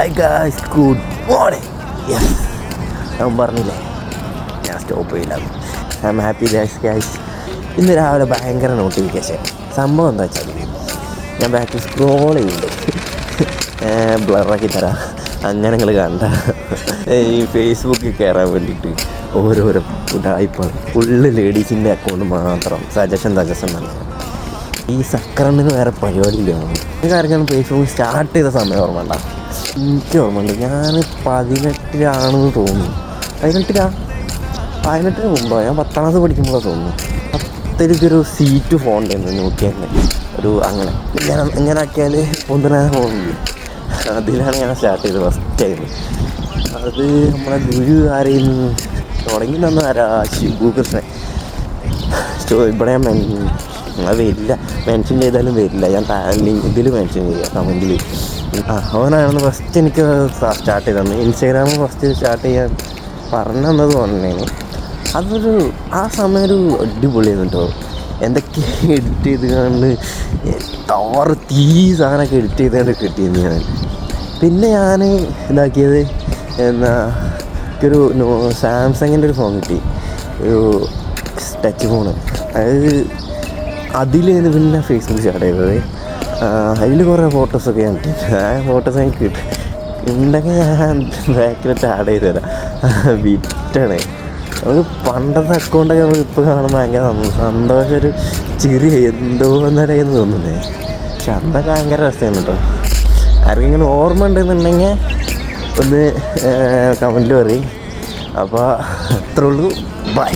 Hi guys, good morning. Yes, ഞാൻ പറഞ്ഞില്ലേ ഞാൻ സ്റ്റോപ്പ് ചെയ്യില്ല. I am happy guys. ഇന്ന് രാവിലെ ഭയങ്കര നോട്ടിഫിക്കേഷൻ. സംഭവം എന്താ വെച്ചാൽ ഞാൻ ബാക്ക് സ്ക്രോൾ ചെയ്യുന്നുണ്ട്. ബ്ലറാക്കി തരാം, അങ്ങനെ നിങ്ങൾ കണ്ട ഈ ഫേസ്ബുക്കിൽ കയറാൻ വേണ്ടിയിട്ട് ഓരോരോ ഉടായിപ്പാണ്. ഫുള്ള് ലേഡീസിൻ്റെ അക്കൗണ്ട് മാത്രം സജഷൻ തന്നെ. ഈ സക്കറിന് വേറെ പരിപാടിയില്ലാണ്. കാരണം ഫേസ്ബുക്ക് സ്റ്റാർട്ട് ചെയ്ത സമയം ഓർമ്മ ഉണ്ടോ? എനിക്ക് ഓർമ്മയുണ്ട്, ഞാൻ 18 തോന്നുന്നു. 18 മുമ്പോ ഞാൻ 10ാം ക്ലാസ് പഠിക്കുമ്പോഴാണ് തോന്നുന്നു. 10 സീറ്റ് ഫോൺ ഉണ്ടായിരുന്നു നോക്കിയാൽ ഒരു അങ്ങനെ ഇങ്ങനെ ആക്കിയാൽ പൊന്തനാ ഫോണില്ല. അതിലാണ് ഞാൻ സ്റ്റാർട്ട് ചെയ്തത് ഫസ്റ്റ് ടൈം. അത് നമ്മളെ ഗുരു ആരെയും തുടങ്ങി തന്ന ആരാ? ശിബു കൃഷ്ണൻ. ഇവിടെ ഞാൻ വരില്ല, മെൻഷൻ ചെയ്താലും വരില്ല. ഞാൻ ഇതിൽ മെൻഷൻ ചെയ്യാം, കമൻറ്റിൽ. അവനാണെന്ന് ഫസ്റ്റ് എനിക്ക് സ്റ്റാർട്ട് ചെയ്ത് തന്നെ. ഇൻസ്റ്റാഗ്രാമിൽ ഫസ്റ്റ് സ്റ്റാർട്ട് ചെയ്യാൻ പറഞ്ഞു തന്നത് പറഞ്ഞേന്. ആ സമയം ഒരു അടിപൊളിയായിരുന്നു കേട്ടോ. എന്തൊക്കെ എഡിറ്റ് ചെയ്ത് കണ്ട് തീ സാധനമൊക്കെ എഡിറ്റ് ചെയ്തുകൊണ്ട് കിട്ടിയിരുന്നു ഞാൻ. പിന്നെ ഞാൻ ഇതാക്കിയത് ഒരു സാംസങ്ങിൻ്റെ ഒരു ഫോൺ കിട്ടി, ഒരു ടച്ച് ഫോണ്. അതായത് അതിലേന്ന് പിന്നെ ഫേസ്ബുക്ക് സ്റ്റാർട്ട് ചെയ്തത്. അതിൽ കുറേ ഫോട്ടോസൊക്കെ ഞാൻ ഇട്ടിട്ടുണ്ട്. ആ ഫോട്ടോസ് എനിക്ക് കിട്ടും ഉണ്ടെങ്കിൽ ഞാൻ ബാക്കിലിട്ട് ആഡ് ചെയ്ത് തരാം. വിറ്റാണ് നമുക്ക് പണ്ടത്തെ അക്കൗണ്ടൊക്കെ നമുക്ക് ഇപ്പോൾ കാണുമ്പോൾ ഭയങ്കര സന്തോഷം, ഒരു ചിരി എന്തോ എന്നറിയെന്ന് തോന്നുന്നേ. പക്ഷെ അന്നൊക്കെ ഭയങ്കര രസമാണ് കേട്ടോ. ആർക്കെങ്കിലും ഓർമ്മ ഉണ്ടെന്നുണ്ടെങ്കിൽ ഒന്ന് കമൻറ്റിൽ പറയും. അപ്പോൾ അത്രേ ഉള്ളൂ. ബൈ.